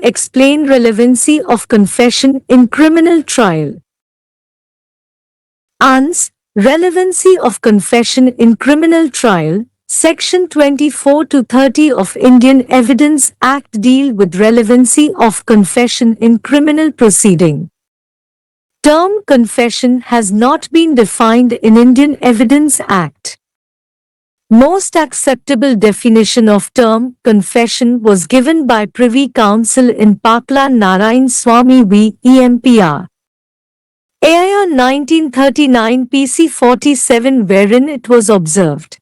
Explain relevancy of confession in criminal trial. Ans. Relevancy of confession in criminal trial. Section 24 to 30 of Indian Evidence Act deal with relevancy of confession in criminal proceeding. Term confession has not been defined in Indian Evidence Act. Most acceptable definition of term confession was given by Privy Council in Pakla Narayan Swamy v. EMPR. AIR 1939 PC 47, wherein it was observed.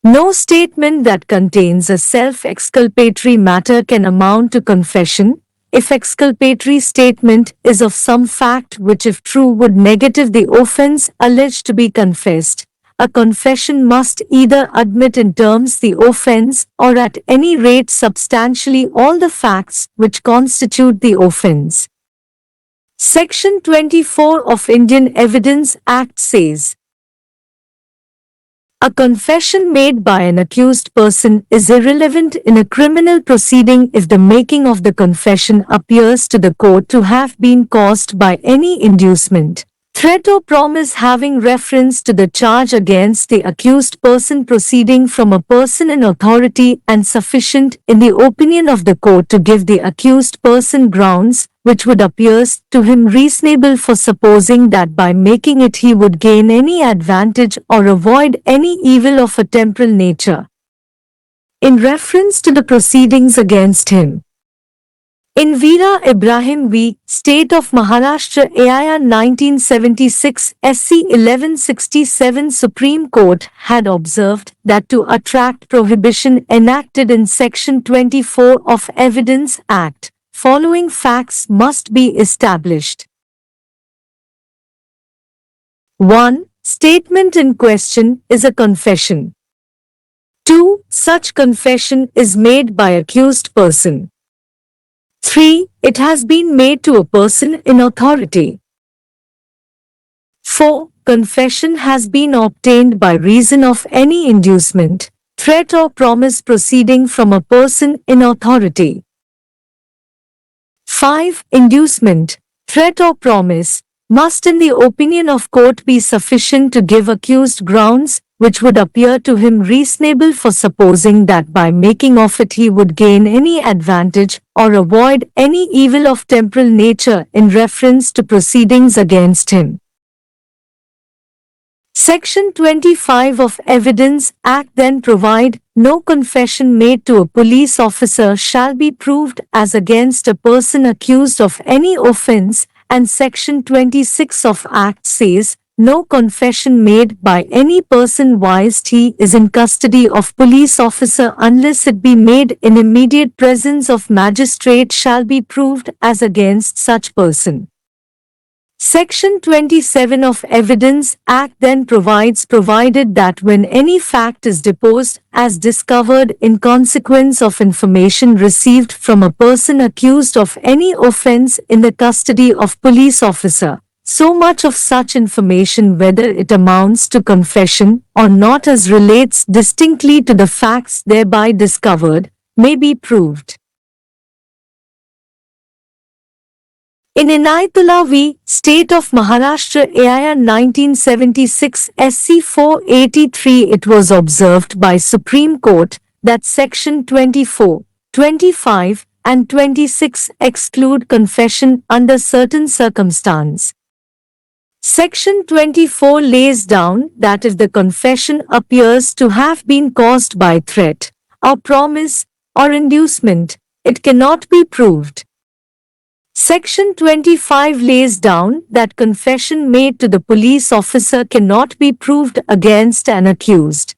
No statement that contains a self-exculpatory matter can amount to confession, if exculpatory statement is of some fact which if true would negative the offence alleged to be confessed. A confession must either admit in terms the offence or at any rate substantially all the facts which constitute the offence. Section 24 of Indian Evidence Act says, a confession made by an accused person is irrelevant in a criminal proceeding if the making of the confession appears to the court to have been caused by any inducement, threat or promise having reference to the charge against the accused person proceeding from a person in authority and sufficient in the opinion of the court to give the accused person grounds which would appear to him reasonable for supposing that by making it he would gain any advantage or avoid any evil of a temporal nature. In reference to the proceedings against him. In Veera Ibrahim v. State of Maharashtra AIR 1976 SC 1167, Supreme Court had observed that to attract prohibition enacted in Section 24 of Evidence Act, following facts must be established. 1. Statement in question is a confession. 2. Such confession is made by accused person. 3. It has been made to a person in authority. 4. Confession has been obtained by reason of any inducement, threat or promise proceeding from a person in authority. 5. Inducement, threat or promise, must in the opinion of court be sufficient to give accused grounds, which would appear to him reasonable for supposing that by making of it he would gain any advantage or avoid any evil of temporal nature in reference to proceedings against him. Section 25 of Evidence Act then provide, no confession made to a police officer shall be proved as against a person accused of any offence, and Section 26 of Act says, no confession made by any person whilst he is in custody of police officer unless it be made in immediate presence of magistrate shall be proved as against such person. Section 27 of Evidence Act then provided that when any fact is deposed as discovered in consequence of information received from a person accused of any offence in the custody of police officer, so much of such information whether it amounts to confession or not as relates distinctly to the facts thereby discovered, may be proved. In Inayatullah v. State of Maharashtra AIR 1976 SC 483 it was observed by Supreme Court that Section 24, 25 and 26 exclude confession under certain circumstances. Section 24 lays down that if the confession appears to have been caused by threat, or promise, or inducement, it cannot be proved. Section 25 lays down that confession made to the police officer cannot be proved against an accused.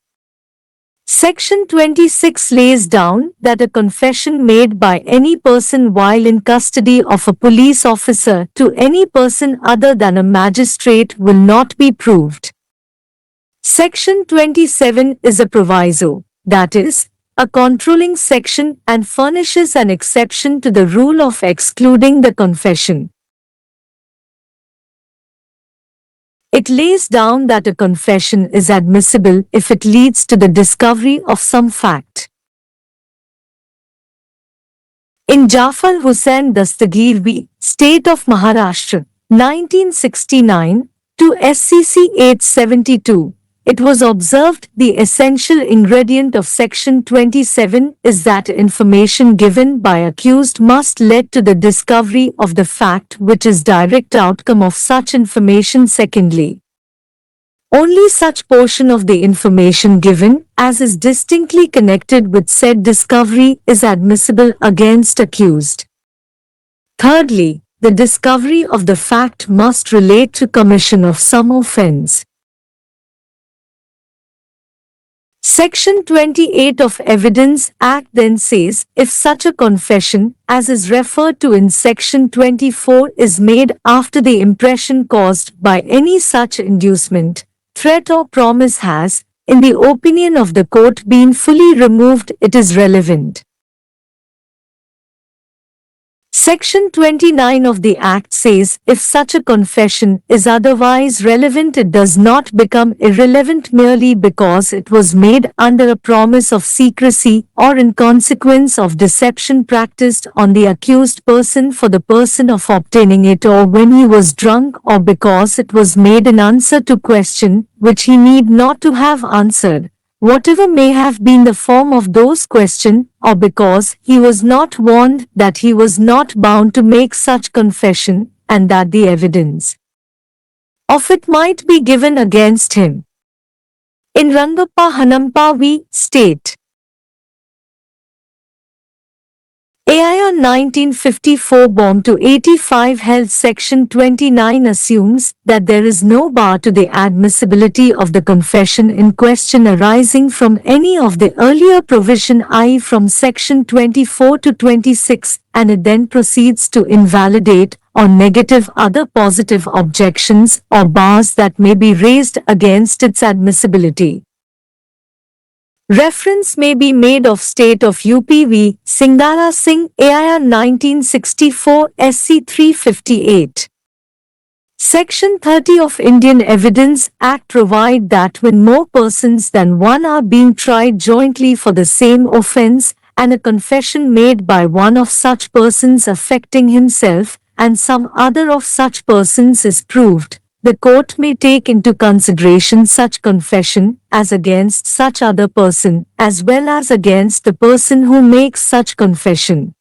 Section 26 lays down that a confession made by any person while in custody of a police officer to any person other than a magistrate will not be proved. Section 27 is a proviso, that is, a controlling section and furnishes an exception to the rule of excluding the confession. It lays down that a confession is admissible if it leads to the discovery of some fact. In Jafar Hussain Dastagir v. State of Maharashtra, 1969 to SCC 872, it was observed the essential ingredient of Section 27 is that information given by accused must lead to the discovery of the fact which is direct outcome of such information. Secondly, only such portion of the information given as is distinctly connected with said discovery is admissible against accused. Thirdly, the discovery of the fact must relate to commission of some offense. Section 28 of Evidence Act then says, if such a confession, as is referred to in Section 24, is made after the impression caused by any such inducement, threat or promise has, in the opinion of the court, been fully removed, it is relevant. Section 29 of the Act says, if such a confession is otherwise relevant, it does not become irrelevant merely because it was made under a promise of secrecy or in consequence of deception practiced on the accused person for the person of obtaining it, or when he was drunk, or because it was made in answer to question which he need not to have answered, whatever may have been the form of those questions, or because he was not warned that he was not bound to make such confession, and that the evidence of it might be given against him. In Rangappa Hanampa v. State AIR 1954 bomb to 85 held Section 29 assumes that there is no bar to the admissibility of the confession in question arising from any of the earlier provision, i.e. from Section 24 to 26, and it then proceeds to invalidate or negative other positive objections or bars that may be raised against its admissibility. Reference may be made of State of UP v. Singara Singh AIR 1964 SC 358. Section 30 of Indian Evidence Act provide that when more persons than one are being tried jointly for the same offence, and a confession made by one of such persons affecting himself and some other of such persons is proved, the court may take into consideration such confession as against such other person, as well as against the person who makes such confession.